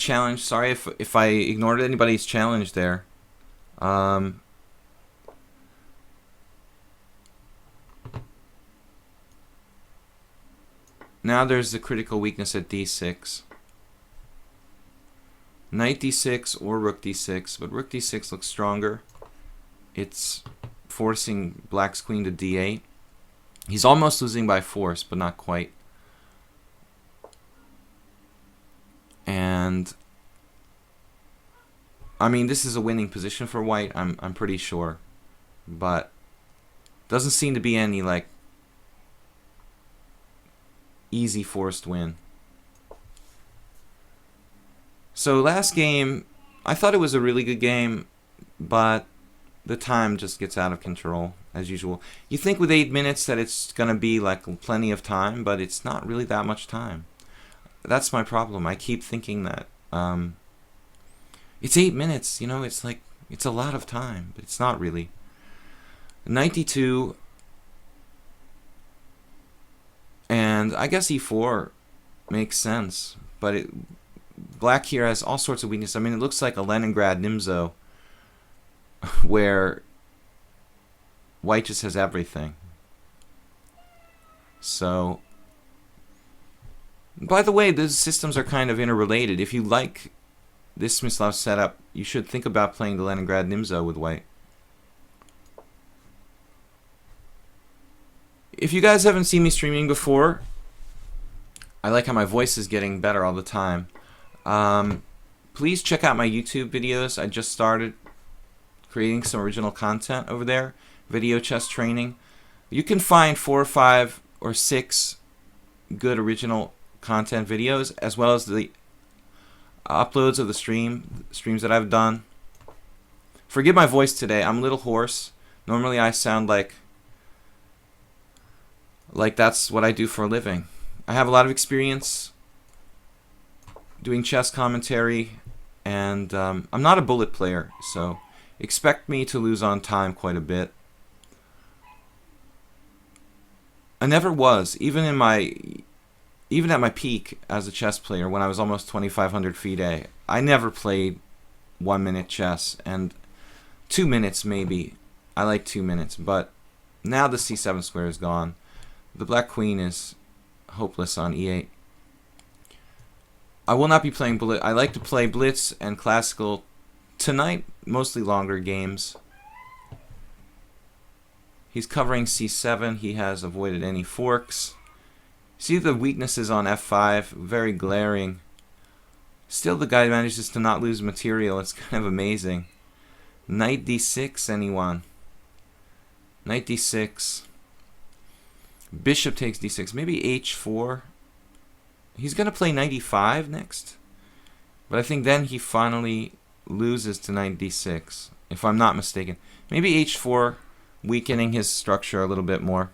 challenge. Sorry if I ignored anybody's challenge there. Now there's the critical weakness at d6. Knight d6 or rook d6, but rook d6 looks stronger. It's forcing black's queen to d8. He's almost losing by force, but not quite. And I mean, this is a winning position for white, I'm pretty sure. But doesn't seem to be any like easy forced win. So last game, I thought it was a really good game, but the time just gets out of control as usual. You think with 8 minutes that it's gonna be like plenty of time, but it's not really that much time. That's my problem. I keep thinking that it's 8 minutes, you know, it's like it's a lot of time, but it's not really. 92, and I guess e4 makes sense, but black here has all sorts of weaknesses. I mean, it looks like a Leningrad Nimzo where white just has everything. So, by the way, those systems are kind of interrelated. If you like this Smyslov setup, you should think about playing the Leningrad Nimzo with white. If you guys haven't seen me streaming before, I like how my voice is getting better all the time. Please check out my YouTube videos. I just started creating some original content over there. Video chess training. You can find 4 or 5 or 6 good original content videos, as well as the uploads of the streams that I've done. Forgive my voice today. I'm a little hoarse. Normally I sound like that's what I do for a living. I have a lot of experience doing chess commentary, and I'm not a bullet player, so expect me to lose on time quite a bit. I never was, even at my peak as a chess player when I was almost 2,500 FIDE. I never played 1 minute chess, and 2 minutes maybe. I like 2 minutes, but now the c7 square is gone. The black queen is hopeless on e8. I will not be playing Blitz. I like to play Blitz and classical tonight, mostly longer games. He's covering c7. He has avoided any forks. See the weaknesses on f5, very glaring. Still the guy manages to not lose material. It's kind of amazing. Knight d6, anyone? Knight d6. Bishop takes d6. Maybe h4. He's going to play knight e5 next. But I think then he finally loses to knight d6, if I'm not mistaken. Maybe h4, weakening his structure a little bit more.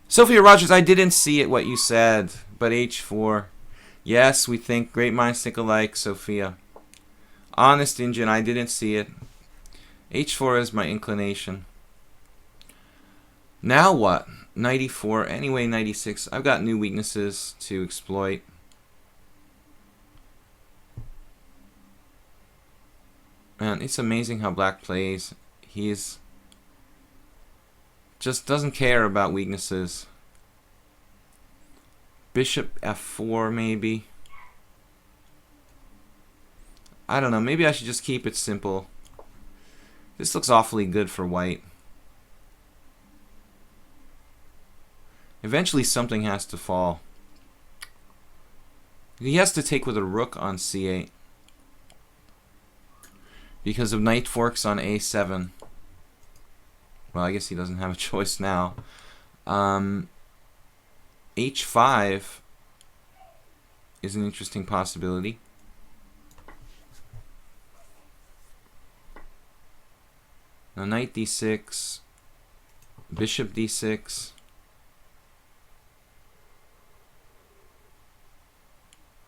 Sophia Rogers, I didn't see it, what you said, but h4. Yes, we think great minds think alike, Sophia. Honest Indian, I didn't see it. h4 is my inclination. Now what? Knight e4, anyway, knight e6. I've got new weaknesses to exploit. Man, it's amazing how black plays. He's just doesn't care about weaknesses. Bishop f4 maybe. I don't know, maybe I should just keep it simple. This looks awfully good for white. Eventually something has to fall. He has to take with a rook on c8 because of knight forks on a7. Well, I guess he doesn't have a choice now. h5 is an interesting possibility. Now knight d6, bishop d6.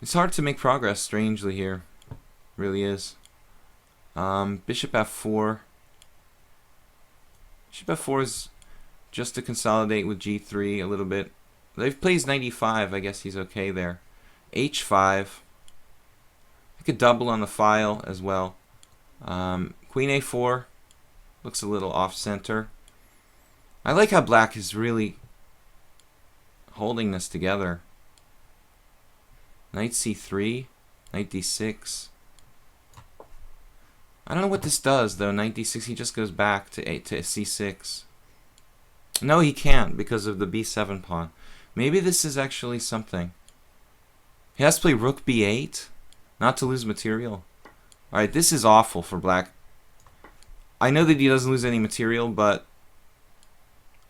It's hard to make progress, strangely, here. Really is. Bishop f4. Bishop f4 is just to consolidate with g3 a little bit. If he plays knight e5, I guess he's okay there. h5. could double on the file as well. Queen a4 looks a little off center. I like how black is really holding this together. Knight c3, knight d6. I don't know what this does though. Knight d6, he just goes back to c6. No, he can't because of the b7 pawn. Maybe this is actually something. He has to play rook b8, not to lose material. Alright, this is awful for black. I know that he doesn't lose any material, but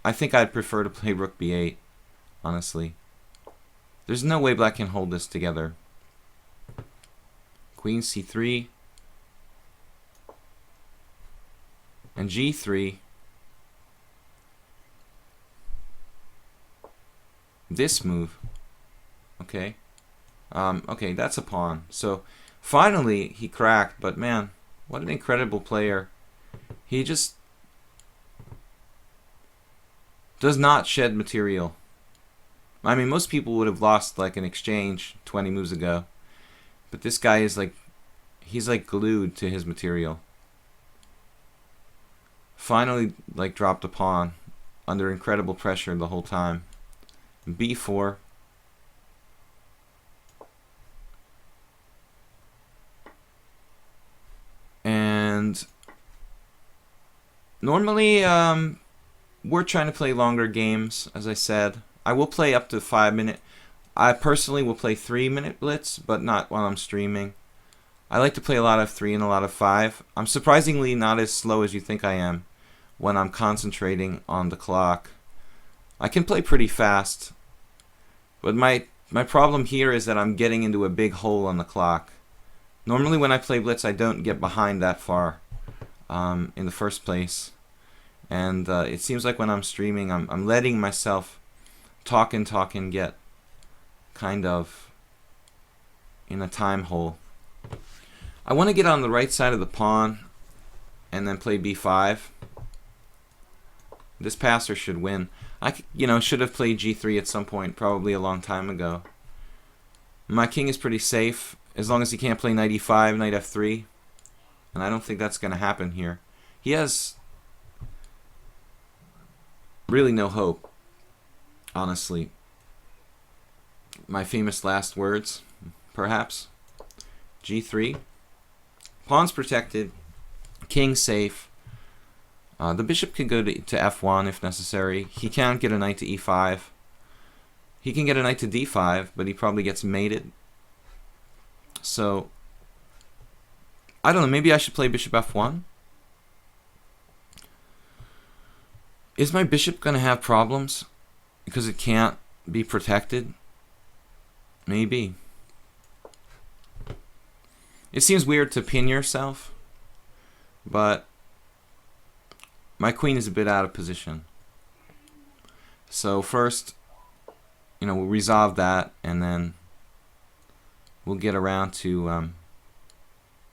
I think I'd prefer to play rook b8, honestly. There's no way black can hold this together. Queen c3 and g3. This move. Okay. Okay, that's a pawn. So finally he cracked, but man, what an incredible player. He just does not shed material. I mean, most people would have lost like an exchange 20 moves ago. But this guy is like, he's like glued to his material. Finally, like, dropped a pawn under incredible pressure the whole time. b4. And normally, we're trying to play longer games, as I said. I will play up to 5 minute. I personally will play 3-minute Blitz, but not while I'm streaming. I like to play a lot of 3 and a lot of 5. I'm surprisingly not as slow as you think I am when I'm concentrating on the clock. I can play pretty fast, but my problem here is that I'm getting into a big hole on the clock. Normally when I play Blitz, I don't get behind that far in the first place. And it seems like when I'm streaming, I'm letting myself talk and get kind of in a time hole. I want to get on the right side of the pawn and then play b5. This passer should win. I should have played g3 at some point, probably a long time ago. My king is pretty safe as long as he can't play knight e5, knight f3, and I don't think that's going to happen here. He has really no hope, honestly. My famous last words, perhaps. g3. Pawn's protected. King safe. The bishop could go to f1 if necessary. He can't get a knight to e5. He can get a knight to d5, but he probably gets mated. So, I don't know, maybe I should play bishop f1? Is my bishop going to have problems because it can't be protected? Maybe. It seems weird to pin yourself, but my queen is a bit out of position. So first, we'll resolve that, and then we'll get around to...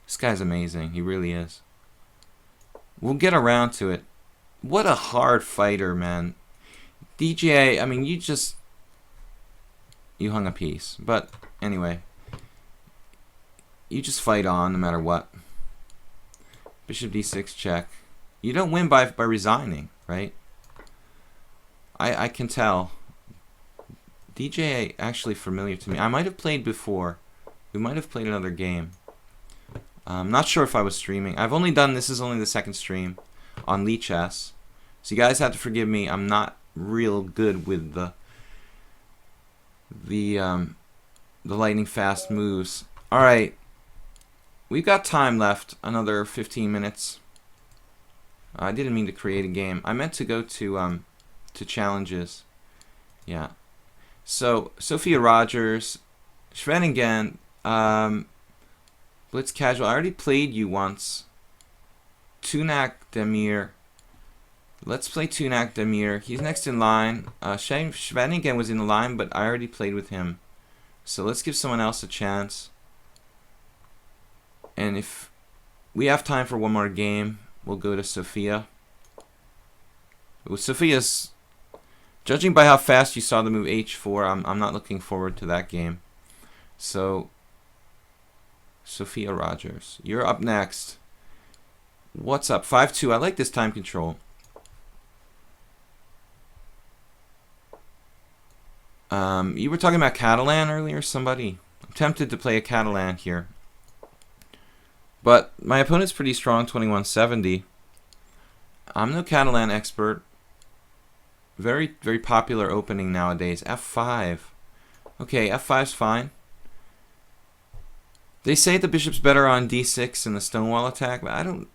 this guy's amazing. He really is. We'll get around to it. What a hard fighter, man. DJ, I mean, you hung a piece. But anyway, you just fight on no matter what. Bishop d6 check. You don't win by resigning, right? I can tell. DJ actually familiar to me. I might have played before. We might have played another game. I'm not sure if I was streaming. I've only done, this is only the second stream on Lee Chess. So you guys have to forgive me. I'm not real good with the lightning fast moves. All right. We've got time left, another 15 minutes. I didn't mean to create a game. I meant to go to challenges. Yeah. So Sophia Rogers, Schwenningen, Blitz Casual. I already played you once. Tunak Demir. Let's play Tunak Demir. He's next in line. Schwenningen was in the line, but I already played with him. So let's give someone else a chance. And if we have time for one more game, we'll go to Sophia. Well, Sophia's, judging by how fast you saw the move h4, I'm not looking forward to that game. So Sophia Rogers, you're up next. What's up? 5-2. I like this time control. You were talking about Catalan earlier, somebody. I'm tempted to play a Catalan here. But my opponent's pretty strong, 2170. I'm no Catalan expert. Very, very popular opening nowadays. F5. Okay, F5's fine. They say the bishop's better on D6 in the stonewall attack, but I don't,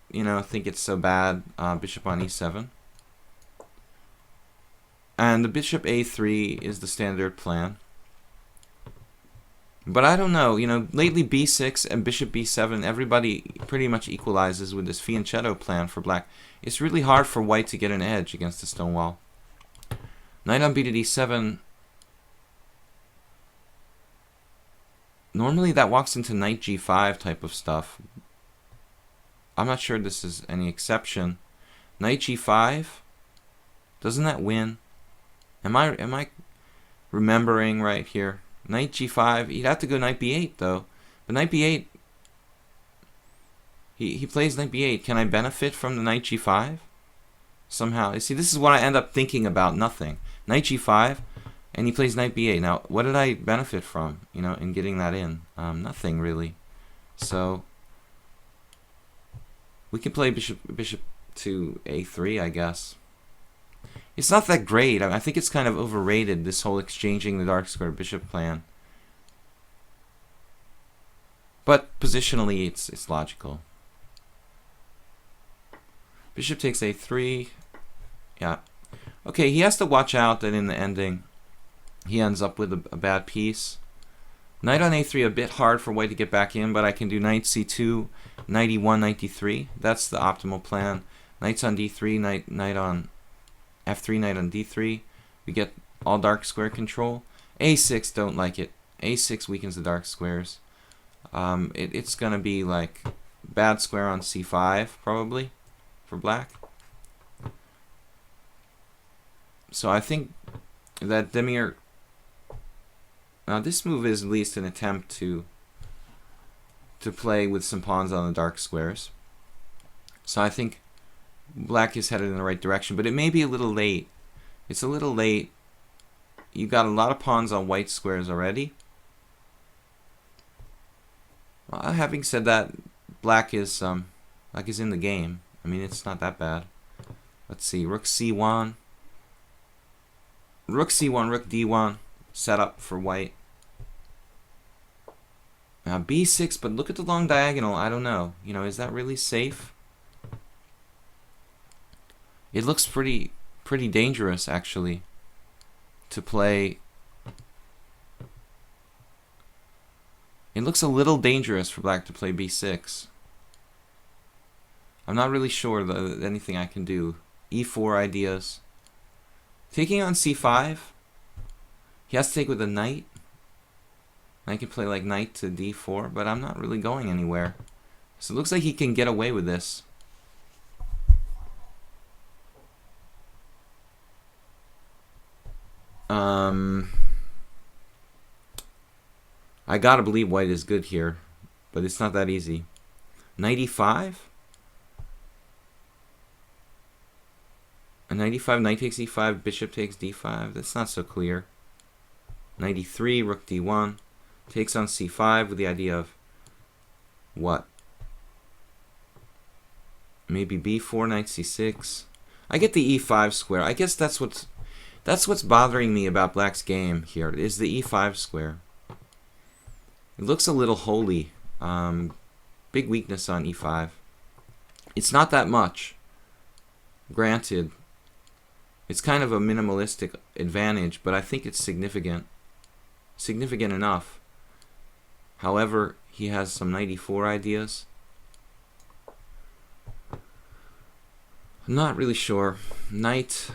think it's so bad. Bishop on E7. And the bishop A3 is the standard plan. But I don't know, lately B6 and bishop B7, everybody pretty much equalizes with this fianchetto plan for black. It's really hard for white to get an edge against the stonewall. Knight on B to D7. Normally that walks into knight G5 type of stuff. I'm not sure this is any exception. Knight G5? Doesn't that win? Am I remembering right here? Knight G5. He'd have to go knight B8 though. But knight B8. He plays knight B8. Can I benefit from the knight G5? Somehow. You see, this is what I end up thinking about. Nothing. Knight G5. And he plays knight B8. Now, what did I benefit from, in getting that in? Nothing really. So we can play bishop to A3, I guess. It's not that great. I think it's kind of overrated, this whole exchanging the dark square bishop plan. But positionally, it's logical. Bishop takes A3. Yeah. Okay, he has to watch out that in the ending he ends up with a bad piece. Knight on A3, a bit hard for white to get back in, but I can do knight C2, knight E1, knight D3. That's the optimal plan. Knight's on D3, knight on F3, knight on D3. We get all dark square control. A6, don't like it. A6 weakens the dark squares. It's going to be like bad square on C5, probably, for black. So I think that Demir... Now this move is at least an attempt to play with some pawns on the dark squares. So I think black is headed in the right direction, but it may be a little late. It's a little late. You got a lot of pawns on white squares already. Well, having said that, black is in the game. I mean, it's not that bad. Let's see, rook C1. Rook C1, rook D1, set up for white. Now B6, but look at the long diagonal. I don't know. Is that really safe? It looks pretty dangerous, actually, to play. It looks a little dangerous for black to play B6. I'm not really sure that anything I can do. E4 ideas. Taking on C5. He has to take with a knight. I can play like knight to D4, but I'm not really going anywhere. So it looks like he can get away with this. I gotta believe white is good here, but it's not that easy. Knight E5? A knight E5, knight takes E5, bishop takes D5. That's not so clear. Knight E3, rook D1. Takes on C5 with the idea of what? Maybe B4, knight C6. I get the E5 square. I guess that's what's bothering me about black's game here, is the E5 square. It looks a little holy. Big weakness on E5. It's not that much. Granted, it's kind of a minimalistic advantage, but I think it's significant. Significant enough. However, he has some knight E4 ideas. I'm not really sure. Knight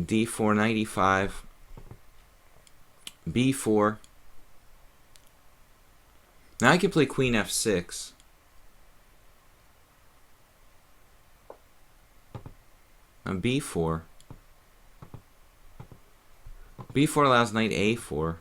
D4, knight E5, B4. Now I can play queen F6. Now B4. B4 allows knight A4.